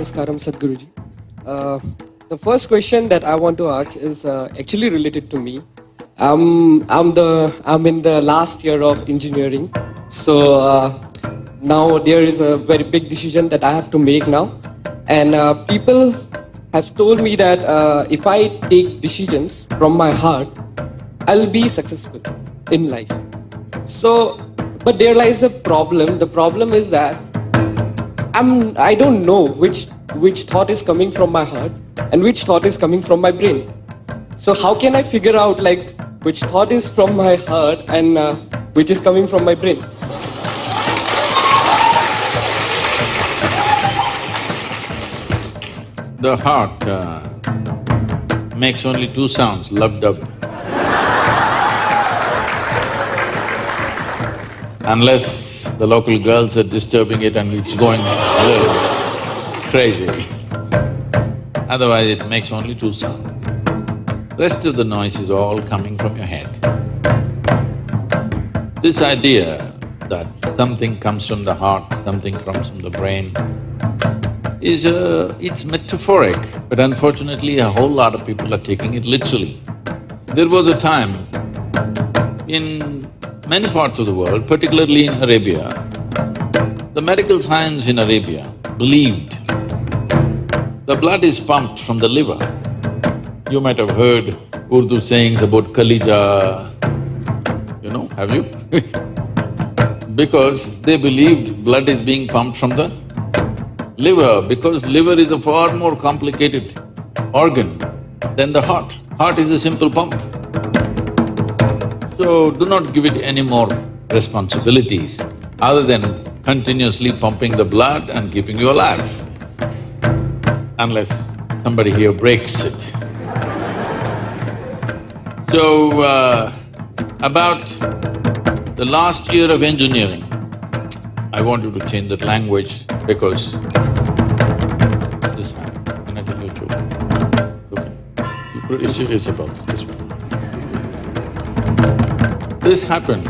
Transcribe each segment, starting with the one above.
Namaskaram, Sadhguruji. Uh, the first question that I want to ask is actually related to me. I'm in the last year of engineering, so now there is a very big decision that I have to make now, and people have told me that if I take decisions from my heart, I'll be successful in life. So, but there lies a problem. The problem is that I don't know which thought is coming from my heart and which thought is coming from my brain. So how can I figure out like which thought is from my heart and which is coming from my brain? The heart makes only two sounds, lub-dub. Unless the local girls are disturbing it and it's going a little crazy. Otherwise it makes only two sounds. Rest of the noise is all coming from your head. This idea that something comes from the heart, something comes from the brain it's metaphoric, but unfortunately a whole lot of people are taking it literally. There was a time in many parts of the world, particularly in Arabia, the medical science in Arabia believed the blood is pumped from the liver. You might have heard Urdu sayings about Kalija, have you? Because they believed blood is being pumped from the liver, because liver is a far more complicated organ than the heart. Heart is a simple pump. So, do not give it any more responsibilities other than continuously pumping the blood and keeping you alive, unless somebody here breaks it. So, about the last year of engineering, I want you to change that language because this happened. Can I tell you a joke? Okay. You're pretty serious about this one. This happened.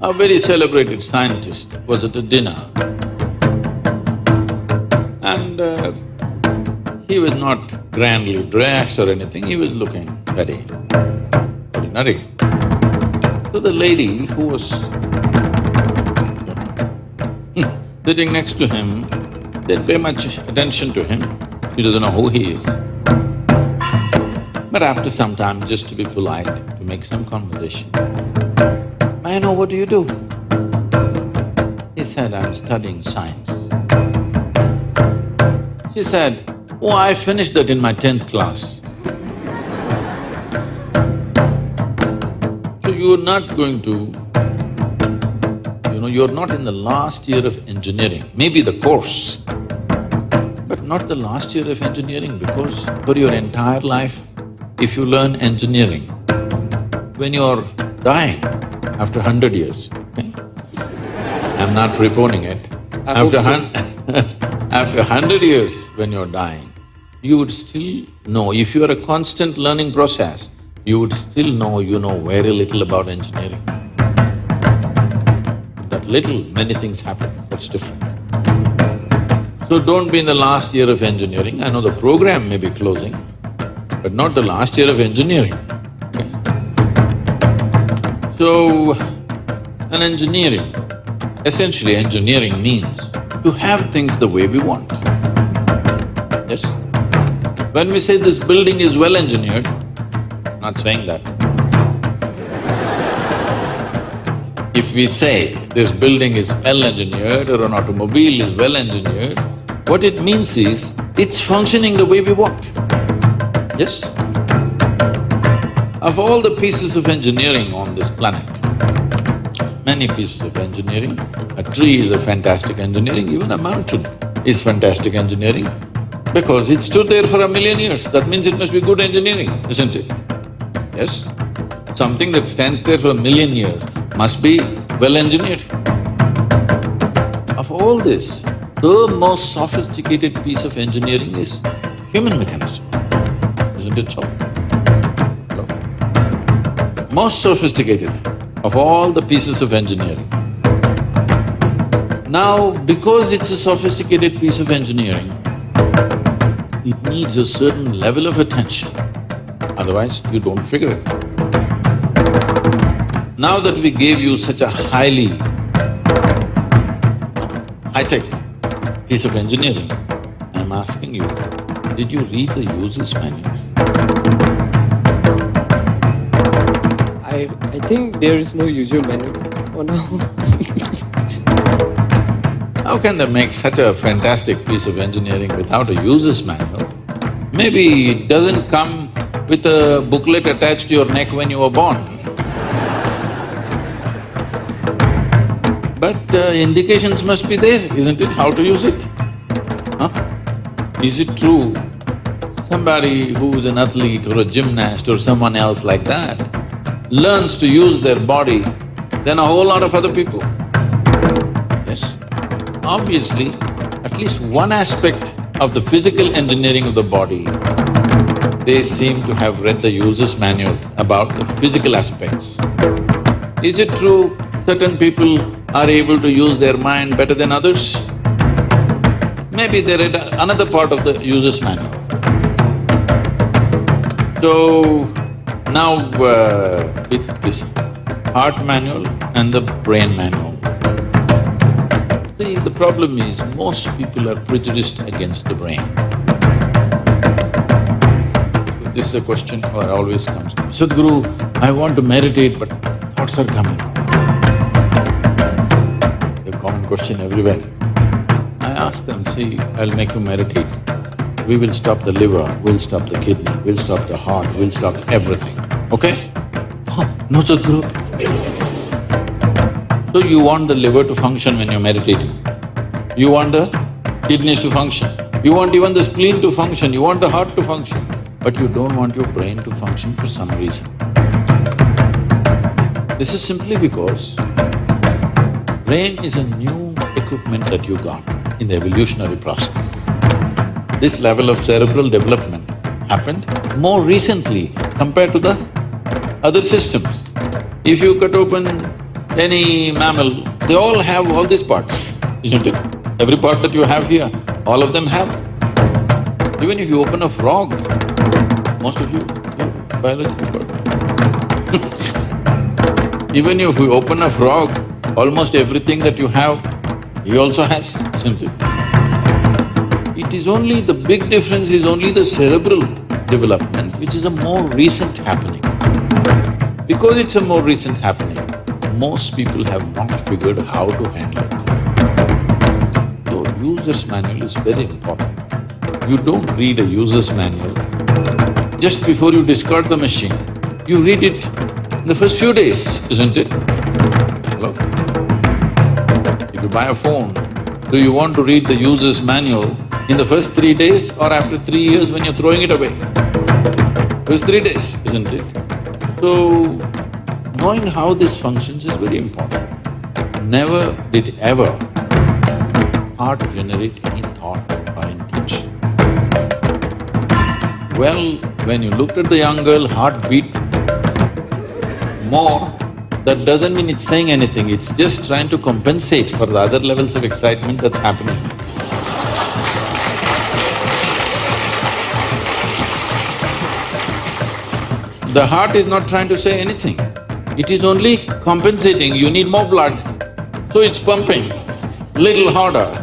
A very celebrated scientist was at a dinner and he was not grandly dressed or anything, he was looking very ordinary. So the lady who was sitting next to him didn't pay much attention to him, she doesn't know who he is. But after some time, just to be polite, to make some conversation, "May I know what do you do?" He said, "I'm studying science." She said, "Oh, I finished that in my 10th class." So you're not going to… you're not in the last year of engineering, maybe the course, but not the last year of engineering because for your entire life, if you learn engineering, when you're dying after 100 years, okay? I'm not preponing it. After 100 years when you're dying, you would still know, if you are a constant learning process, you would still know you know very little about engineering. That little, many things happen, that's different. So don't be in the last year of engineering. I know the program may be closing, but not the last year of engineering. Okay? So, an engineering, essentially engineering means to have things the way we want. Yes? When we say this building is well engineered, not saying that. If we say this building is well engineered or an automobile is well engineered, what it means is it's functioning the way we want. Yes? Of all the pieces of engineering on this planet, many pieces of engineering, a tree is a fantastic engineering, even a mountain is fantastic engineering because it stood there for 1,000,000 years, that means it must be good engineering, isn't it? Yes? Something that stands there for 1,000,000 years must be well engineered. Of all this, the most sophisticated piece of engineering is human mechanism, isn't it so? Hello? Most sophisticated of all the pieces of engineering. Now, because it's a sophisticated piece of engineering, It needs a certain level of attention, otherwise you don't figure it. Now that we gave you such a high-tech piece of engineering, I'm asking you, did you read the user's manual? I think there is no user manual for now. How can they make such a fantastic piece of engineering without a user's manual? Maybe it doesn't come with a booklet attached to your neck when you were born. But indications must be there, isn't it, how to use it? Huh? Is it true somebody who's an athlete or a gymnast or someone else like that learns to use their body than a whole lot of other people? Yes. Obviously, at least one aspect of the physical engineering of the body, they seem to have read the user's manual about the physical aspects. Is it true certain people are able to use their mind better than others? Maybe they read another part of the user's manual. So, now with this heart manual and the brain manual, see, the problem is most people are prejudiced against the brain. This is a question that always comes to me. Sadhguru, I want to meditate but thoughts are coming. The common question everywhere. I ask them, see, I'll make you meditate. We will stop the liver, we'll stop the kidney, we'll stop the heart, we'll stop everything, okay? Oh, no Sadhguru. So you want the liver to function when you're meditating. You want the kidneys to function. You want even the spleen to function, you want the heart to function. But you don't want your brain to function for some reason. This is simply because brain is a new equipment that you got in the evolutionary process. This level of cerebral development happened more recently compared to the other systems. If you cut open any mammal, they all have all these parts, isn't it? Every part that you have here, all of them have. Even if you open a frog, most of you biology got. Even if you open a frog, almost everything that you have, he also has, isn't it? It is only… the big difference is only the cerebral development, which is a more recent happening. Because it's a more recent happening, most people have not figured how to handle it. So, user's manual is very important. You don't read a user's manual just before you discard the machine. You read it in the first few days, isn't it? Hello? If you buy a phone, do you want to read the user's manual in the first 3 days or after 3 years when you're throwing it away? First 3 days, isn't it? So, knowing how this functions is very important. Never did ever heart generate any thought or intention. Well, when you looked at the young girl, heart beat more, that doesn't mean it's saying anything, it's just trying to compensate for the other levels of excitement that's happening. The heart is not trying to say anything, it is only compensating, you need more blood, so it's pumping little harder.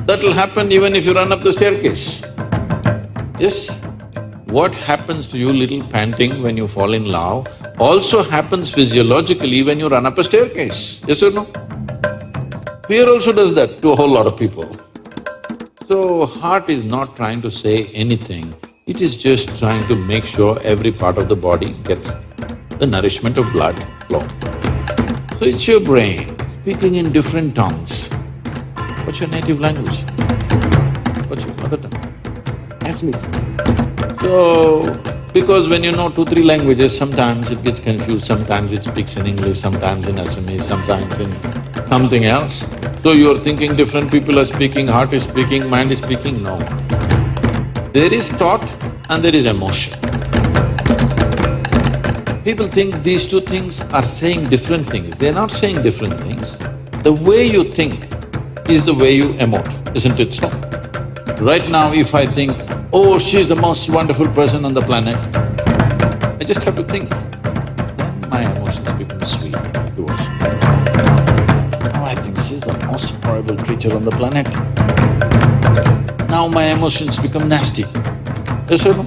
That'll happen even if you run up the staircase. Yes? What happens to you little panting when you fall in love also happens physiologically when you run up a staircase, yes or no? Fear also does that to a whole lot of people. So, heart is not trying to say anything, it is just trying to make sure every part of the body gets the nourishment of blood flow. So, it's your brain speaking in different tongues. What's your native language? What's your mother tongue? Assamese. So, because when you know 2-3 languages, sometimes it gets confused, sometimes it speaks in English, sometimes in Assamese, sometimes in something else. So you're thinking different people are speaking, heart is speaking, mind is speaking, no. There is thought and there is emotion. People think these two things are saying different things, they're not saying different things. The way you think is the way you emote, isn't it so? Right now, if I think, oh, she's the most wonderful person on the planet, I just have to think, then my emotions become sweet towards her. Now I think she's the most horrible creature on the planet. Now my emotions become nasty. Yes or no?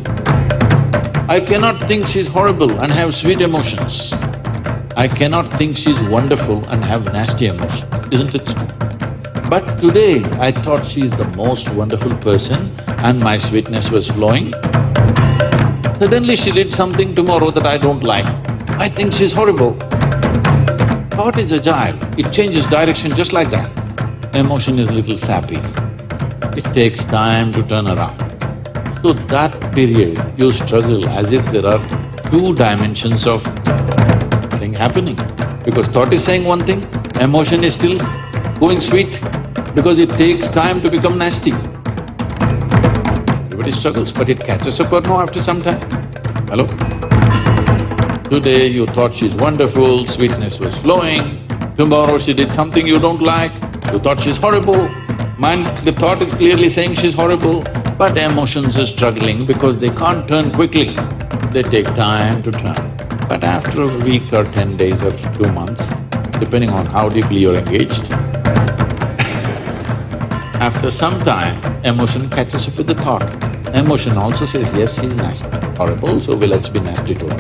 I cannot think she's horrible and have sweet emotions. I cannot think she's wonderful and have nasty emotions, isn't it so? But today, I thought she's the most wonderful person and my sweetness was flowing. Suddenly she did something tomorrow that I don't like. I think she's horrible. Thought is agile, it changes direction just like that. Emotion is little sappy. It takes time to turn around. So that period, you struggle as if there are two dimensions of thing happening. Because thought is saying one thing, emotion is still going sweet, because it takes time to become nasty. Everybody struggles, but it catches up or no after some time. Hello? Today you thought she's wonderful, sweetness was flowing. Tomorrow she did something you don't like, you thought she's horrible. The thought is clearly saying she's horrible, but emotions are struggling because they can't turn quickly. They take time to turn. But after a week or 10 days or 2 months, depending on how deeply you're engaged, after some time, emotion catches up with the thought. Emotion also says, yes, she's nasty, horrible, so let's be nasty to her.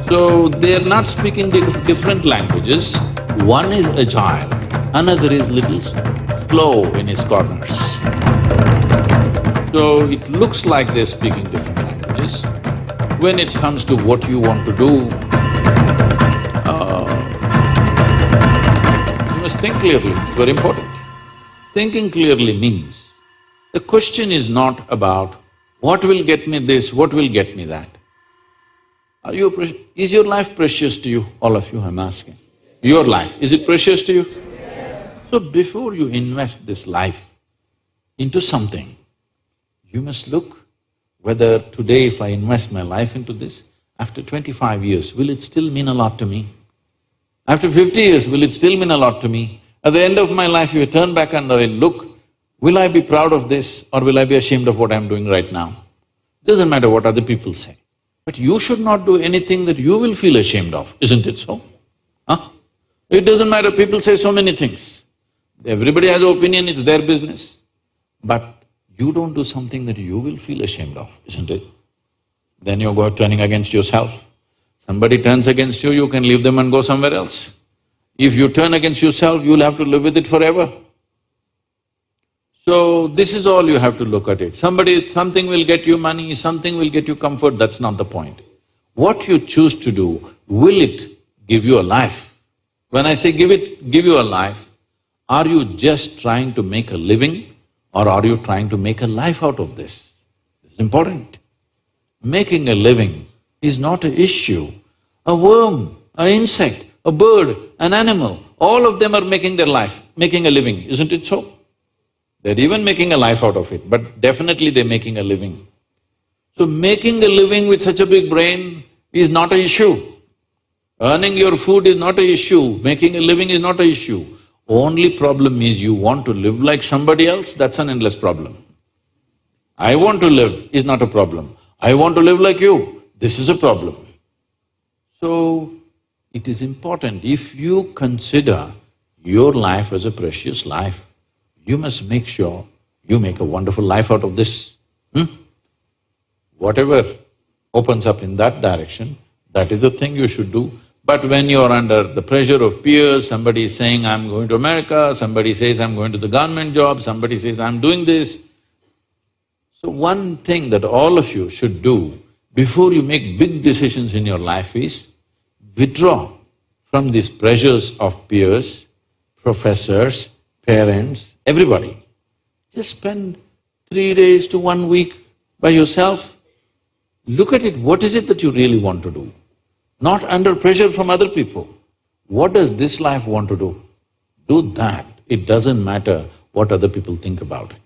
So, they're not speaking different languages. One is agile, another is little slow in its corners. So, it looks like they're speaking different languages. When it comes to what you want to do, you must think clearly, it's very important. Thinking clearly means, the question is not about what will get me this, what will get me that. Is your life precious to you? All of you, I'm asking. Your life, is it precious to you? Yes. So before you invest this life into something, you must look whether today if I invest my life into this, after 25 years, will it still mean a lot to me? After 50 years, will it still mean a lot to me? At the end of my life, if I turn back and I look, will I be proud of this or will I be ashamed of what I'm doing right now? Doesn't matter what other people say. But you should not do anything that you will feel ashamed of, isn't it so? Huh? It doesn't matter, people say so many things. Everybody has an opinion, it's their business. But you don't do something that you will feel ashamed of, isn't it? Then you go turning against yourself. Somebody turns against you, you can leave them and go somewhere else. If you turn against yourself, you'll have to live with it forever. So, this is all you have to look at it. Something will get you money, something will get you comfort, that's not the point. What you choose to do, will it give you a life? When I say give you a life, are you just trying to make a living or are you trying to make a life out of this? It's important. Making a living is not an issue. A worm, an insect, a bird, an animal, all of them are making their life, making a living, isn't it so? They're even making a life out of it, but definitely they're making a living. So making a living with such a big brain is not an issue. Earning your food is not an issue, making a living is not an issue. Only problem is you want to live like somebody else, that's an endless problem. I want to live is not a problem. I want to live like you, this is a problem. So, it is important, if you consider your life as a precious life, you must make sure you make a wonderful life out of this. Whatever opens up in that direction, that is the thing you should do. But when you're under the pressure of peers, somebody is saying, I'm going to America, somebody says, I'm going to the government job, somebody says, I'm doing this. So one thing that all of you should do before you make big decisions in your life is withdraw from these pressures of peers, professors, parents, everybody. Just spend 3 days to 1 week by yourself. Look at it, what is it that you really want to do? Not under pressure from other people. What does this life want to do? Do that. It doesn't matter what other people think about it.